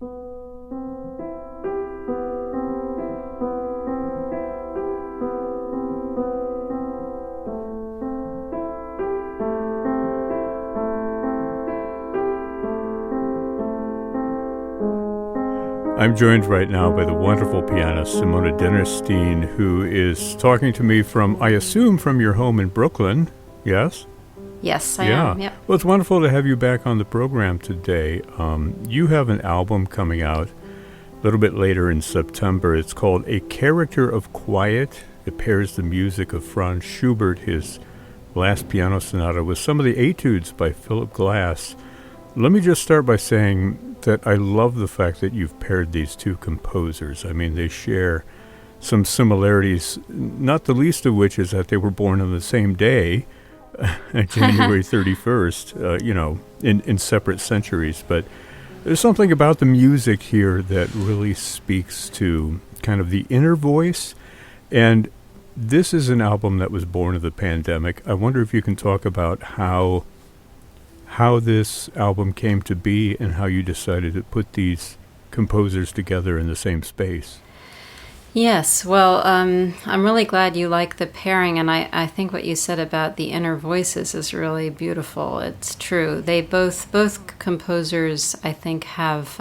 I'm joined right now by the wonderful pianist Simone Dinnerstein, who is talking to me from, I assume, from your home in Brooklyn. Yes? Yes, I am. Yep. Well, it's wonderful to have you back on the program today. You have an album coming out a little bit later in September. It's called A Character of Quiet. It pairs the music of Franz Schubert, his last piano sonata, with some of the etudes by Philip Glass. Let me just start by saying that I love the fact that you've paired these two composers. I mean, they share some similarities, not the least of which is that they were born on the same day, January 31st, in separate centuries. But there's something about the music here that really speaks to kind of the inner voice. And this is an album that was born of the pandemic. I wonder if you can talk about how this album came to be and how you decided to put these composers together in the same space. Yes, well, I'm really glad you like the pairing, and I think what you said about the inner voices is really beautiful. It's true. They both composers, I think, have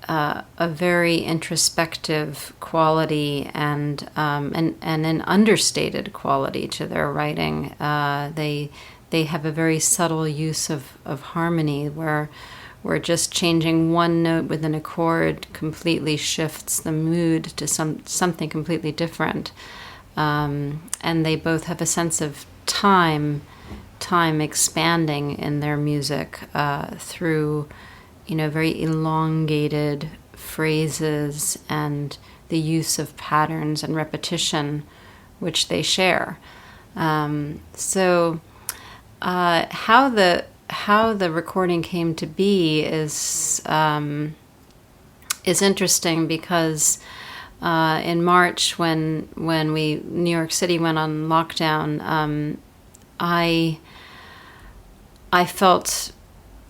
a very introspective quality and an understated quality to their writing. They have a very subtle use of harmony where just changing one note with an accord completely shifts the mood to something completely different. And they both have a sense of time expanding in their music through, very elongated phrases and the use of patterns and repetition, which they share. How the recording came to be is interesting because in March when New York City went on lockdown, I felt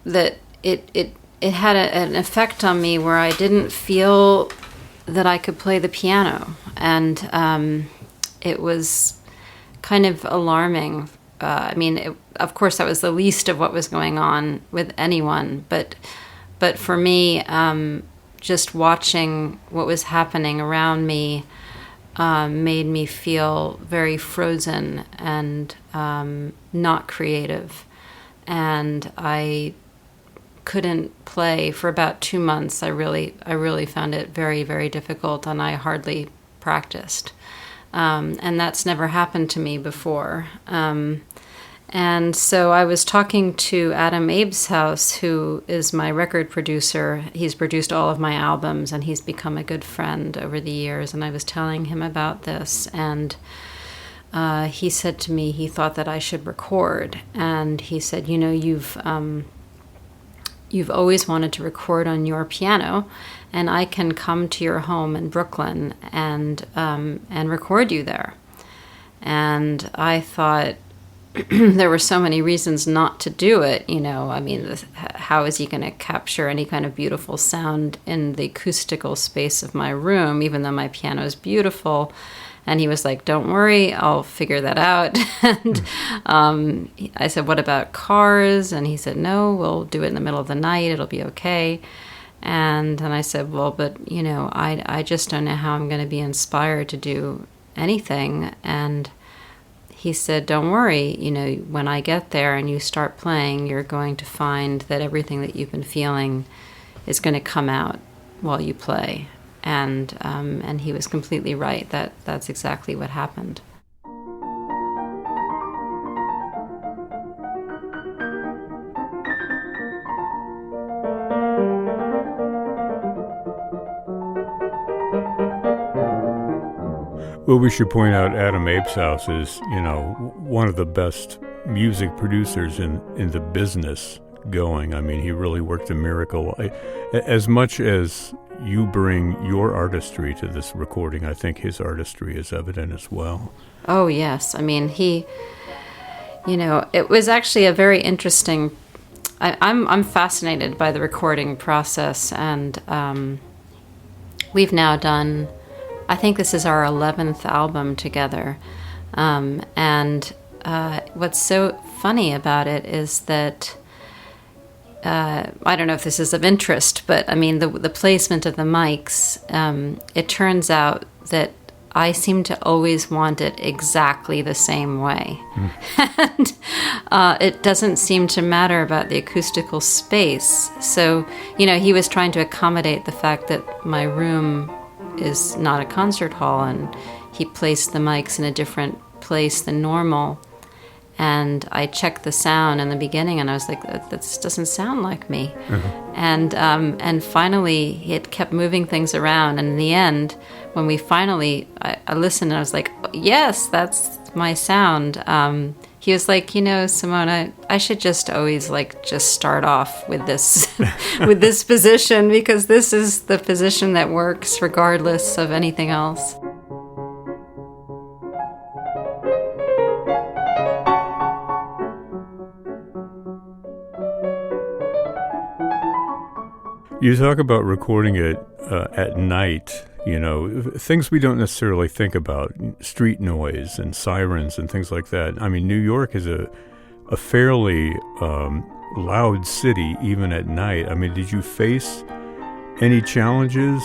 that it had an effect on me where I didn't feel that I could play the piano, and it was kind of alarming. Of course, that was the least of what was going on with anyone. But for me, just watching what was happening around me made me feel very frozen and not creative. And I couldn't play for about 2 months. I really found it very, very difficult, and I hardly practiced. And that's never happened to me before. And so I was talking to Adam Abeshouse, who is my record producer. He's produced all of my albums, and he's become a good friend over the years. And I was telling him about this, and he said to me he thought that I should record. And he said, you've always wanted to record on your piano, and I can come to your home in Brooklyn and record you there. And I thought there were so many reasons not to do it. How is he going to capture any kind of beautiful sound in the acoustical space of my room, even though my piano is beautiful? And he was like, don't worry, I'll figure that out. And I said, what about cars? And he said, no, we'll do it in the middle of the night. It'll be okay. And then I said, well, but, I just don't know how I'm going to be inspired to do anything. And he said, don't worry, when I get there and you start playing, you're going to find that everything that you've been feeling is going to come out while you play. And he was completely right. That's exactly what happened. Well, we should point out Adam Abeshouse is, one of the best music producers in the business going. I mean, he really worked a miracle. As much as you bring your artistry to this recording, I think his artistry is evident as well. Oh, yes. I mean, it was actually a very interesting I'm fascinated by the recording process, and we've now done, I think this is our 11th album together. And what's so funny about it is that I don't know if this is of interest, but I mean, the placement of the mics, it turns out that I seem to always want it exactly the same way. And it doesn't seem to matter about the acoustical space. So, he was trying to accommodate the fact that my room is not a concert hall, and he placed the mics in a different place than normal. And I checked the sound in the beginning, and I was like, "This doesn't sound like me." Mm-hmm. And finally, it kept moving things around. And in the end, when we finally, I listened, and I was like, "Yes, that's my sound." He was like, "Simone, I should just always just start off with this, with this position, because this is the position that works regardless of anything else." You talk about recording it at night, things we don't necessarily think about, street noise and sirens and things like that. I mean, New York is a fairly loud city, even at night. I mean, did you face any challenges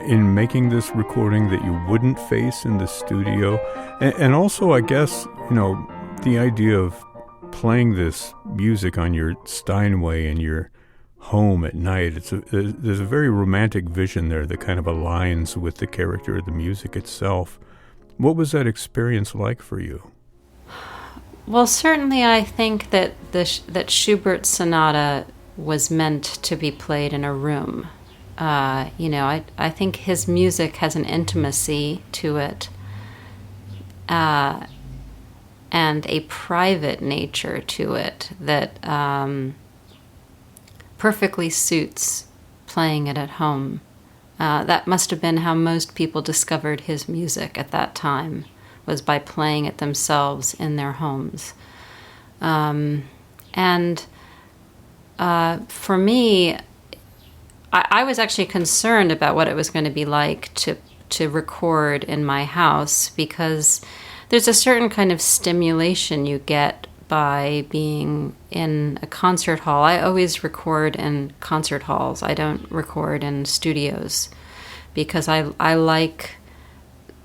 in making this recording that you wouldn't face in the studio? And also, I guess, the idea of playing this music on your Steinway in your home at night, there's a very romantic vision there that kind of aligns with the character of the music itself. What was that experience like for you? Well, certainly I think that that Schubert's sonata was meant to be played in a room. I think his music has an intimacy to it, and a private nature to it that perfectly suits playing it at home. That must have been how most people discovered his music at that time, was by playing it themselves in their homes. And for me, I was actually concerned about what it was going to be like to record in my house, because there's a certain kind of stimulation you get by being in a concert hall. I always record in concert halls. I don't record in studios, because I like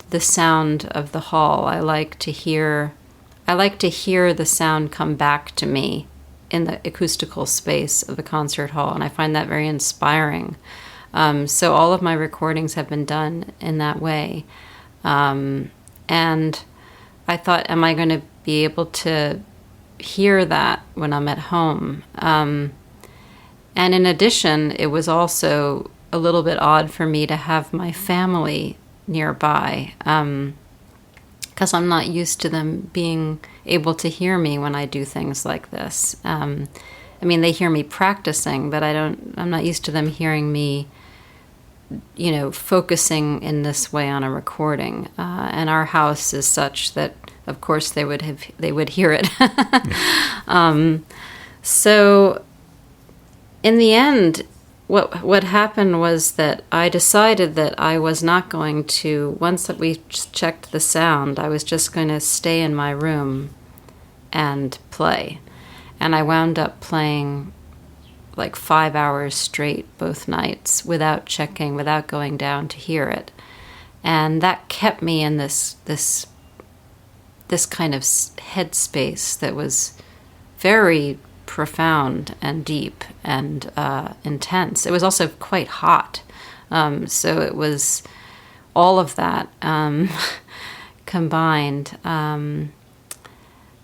the sound of the hall. I like to hear the sound come back to me in the acoustical space of the concert hall, and I find that very inspiring. So all of my recordings have been done in that way. And I thought, am I going to be able to hear that when I'm at home? And in addition, it was also a little bit odd for me to have my family nearby, because I'm not used to them being able to hear me when I do things like this. They hear me practicing, but I'm not used to them hearing me, focusing in this way on a recording. And our house is such that, of course, they would hear it. So in the end, what happened was that I decided that I was not going to, once that we checked the sound, I was just going to stay in my room and play. And I wound up playing 5 hours straight both nights without checking, without going down to hear it. And that kept me in this kind of headspace that was very profound and deep and intense. It was also quite hot. So it was all of that combined.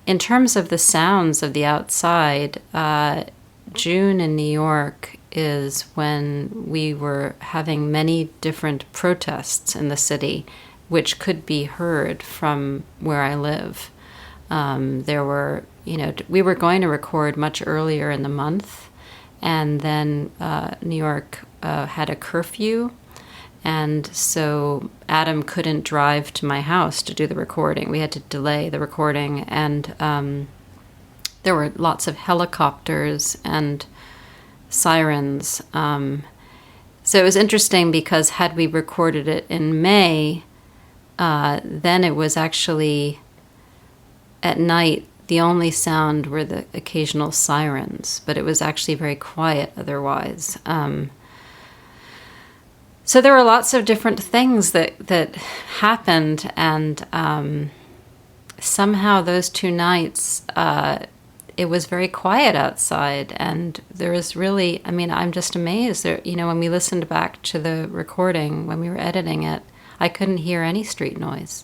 In terms of the sounds of the outside, June in New York is when we were having many different protests in the city, which could be heard from where I live. There were, we were going to record much earlier in the month, and then New York had a curfew, and so Adam couldn't drive to my house to do the recording. We had to delay the recording, and there were lots of helicopters and sirens. So it was interesting because had we recorded it in May, then it was actually at night. The only sound were the occasional sirens, but it was actually very quiet otherwise. So there were lots of different things that happened, and somehow those 2 nights, it was very quiet outside, and there was really, I mean, I'm just amazed. There, when we listened back to the recording, when we were editing it, I couldn't hear any street noise.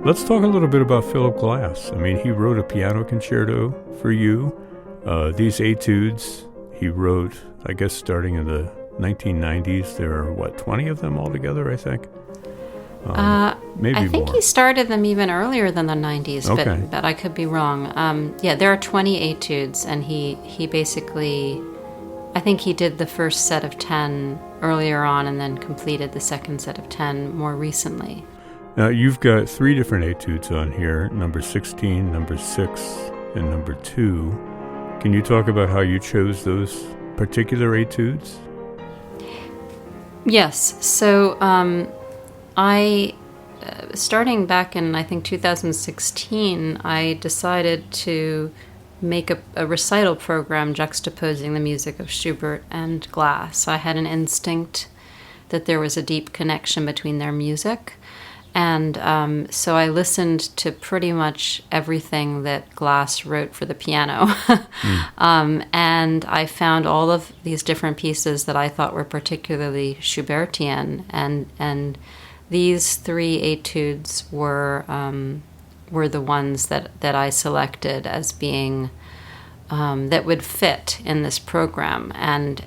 Let's talk a little bit about Philip Glass. I mean, he wrote a piano concerto for you. These etudes he wrote, I guess, starting in the 1990s. There are, 20 of them altogether, I think? Maybe I think more. he started them even earlier than the 90s, Okay. but I could be wrong. There are 20 etudes, and he basically, I think he did the first set of 10 earlier on and then completed the second set of 10 more recently. Now, you've got 3 different etudes on here, number 16, number 6, and number 2. Can you talk about how you chose those particular etudes? Yes. So I, starting back in, I think, 2016, I decided to make a recital program juxtaposing the music of Schubert and Glass. I had an instinct that there was a deep connection between their music. And so I listened to pretty much everything that Glass wrote for the piano. And I found all of these different pieces that I thought were particularly Schubertian. And these 3 etudes were the ones that I selected as being that would fit in this program. And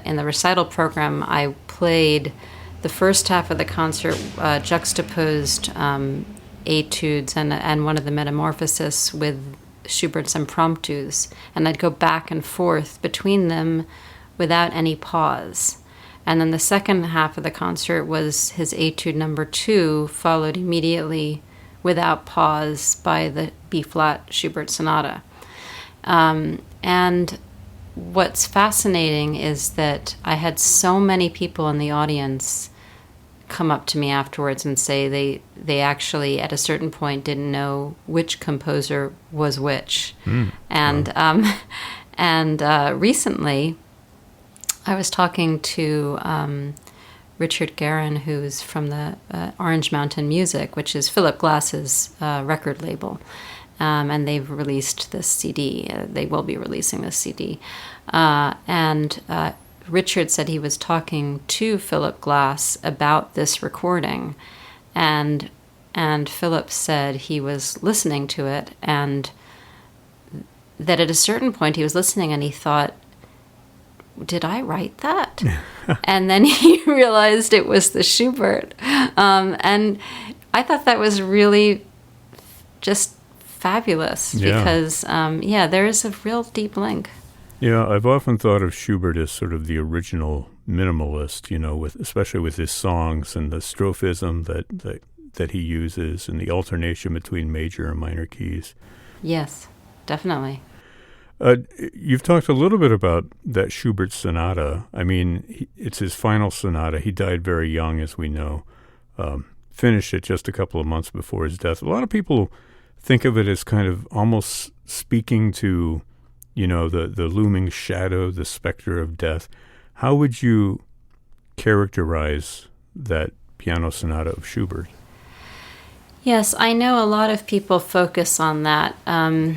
in the recital program, I played the first half of the concert, juxtaposed etudes and one of the Metamorphoses with Schubert's impromptus, and I'd go back and forth between them without any pause. And then the second half of the concert was his etude number 2, followed immediately without pause by the B-flat Schubert sonata. And what's fascinating is that I had so many people in the audience come up to me afterwards and say they actually at a certain point didn't know which composer was which. And recently I was talking to Richard Guerin, who's from the Orange Mountain Music, which is Philip Glass's record label. And they've released this CD. They will be releasing this CD. And Richard said he was talking to Philip Glass about this recording. And Philip said he was listening to it, and that at a certain point he was listening and he thought, did I write that? And then he realized it was the Schubert. And I thought that was really just fabulous because, there is a real deep link. Yeah, I've often thought of Schubert as sort of the original minimalist, especially with his songs and the strophism that he uses and the alternation between major and minor keys. Yes, definitely. You've talked a little bit about that Schubert sonata. I mean, it's his final sonata. He died very young, as we know. Finished it just a couple of months before his death. A lot of people think of it as kind of almost speaking to, the looming shadow, the specter of death. How would you characterize that piano sonata of Schubert? Yes, I know a lot of people focus on that. I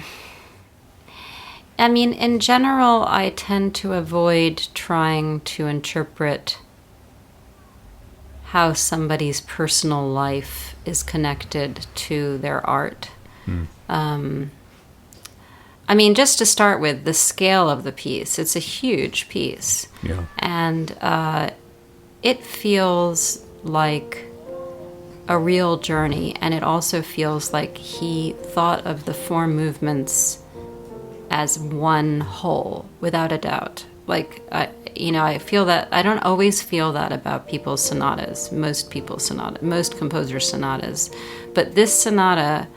mean, in general, I tend to avoid trying to interpret how somebody's personal life is connected to their art. I mean, just to start with, the scale of the piece, it's a huge piece. Yeah. And it feels like a real journey, and it also feels like he thought of the four movements as one whole, without a doubt. Like, I feel that, I don't always feel that about people's sonatas, most composers' sonatas. But this sonata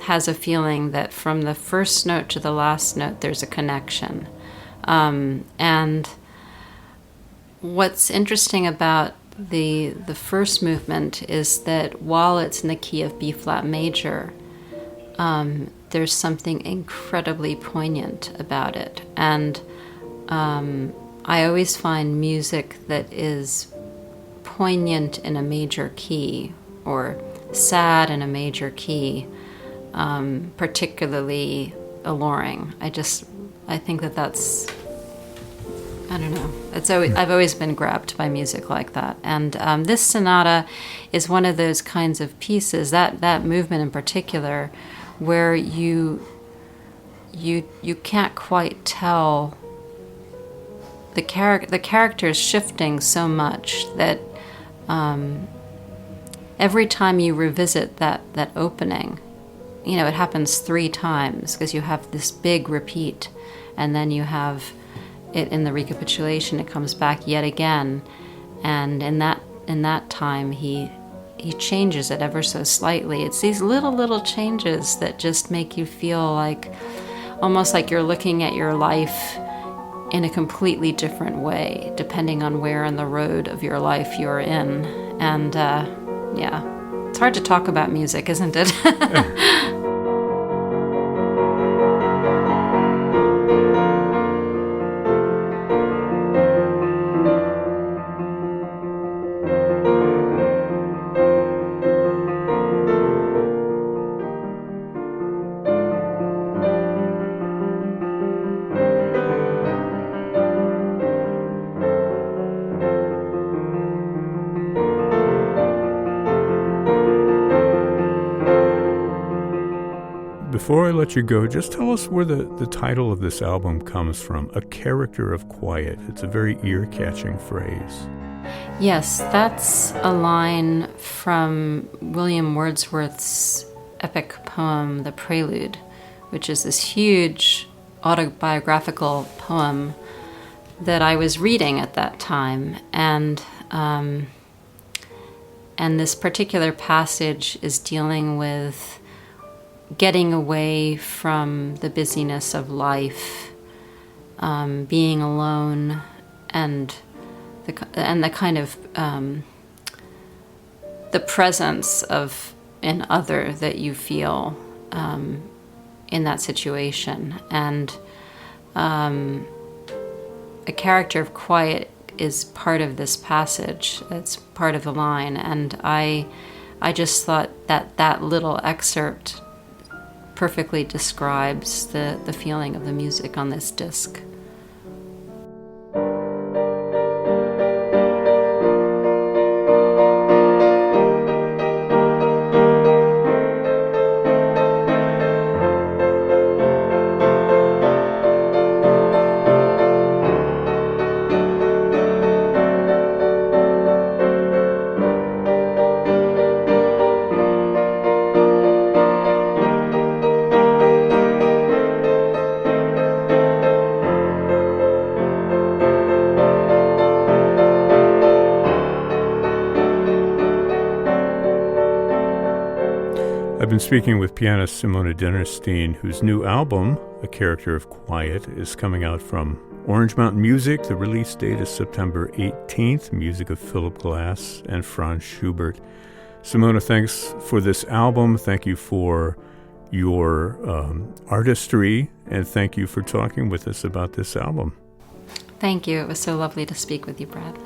has a feeling that from the first note to the last note, there's a connection. And what's interesting about the first movement is that while it's in the key of B flat major, there's something incredibly poignant about it. And I always find music that is poignant in a major key or sad in a major key particularly alluring. I think that's, I don't know. I've always been grabbed by music like that. And this sonata is one of those kinds of pieces, that movement in particular, where you can't quite tell. The character is shifting so much that every time you revisit that opening, it happens 3 times because you have this big repeat, and then you have it in the recapitulation. It comes back yet again, and in that time he changes it ever so slightly. It's these little changes that just make you feel like almost like you're looking at your life in a completely different way, depending on where in the road of your life you're in. And it's hard to talk about music, isn't it? Before I let you go, just tell us where the title of this album comes from, A Character of Quiet. It's a very ear-catching phrase. Yes, that's a line from William Wordsworth's epic poem, The Prelude, which is this huge autobiographical poem that I was reading at that time. And this particular passage is dealing with getting away from the busyness of life, being alone, and the kind of the presence of an other that you feel in that situation. And a character of quiet is part of this passage. It's part of the line, and I just thought that little excerpt perfectly describes the feeling of the music on this disc. I've been speaking with pianist Simone Dinnerstein, whose new album, A Character of Quiet, is coming out from Orange Mountain Music. The release date is September 18th, music of Philip Glass and Franz Schubert. Simone, thanks for this album. Thank you for your artistry, and thank you for talking with us about this album. Thank you. It was so lovely to speak with you, Brad.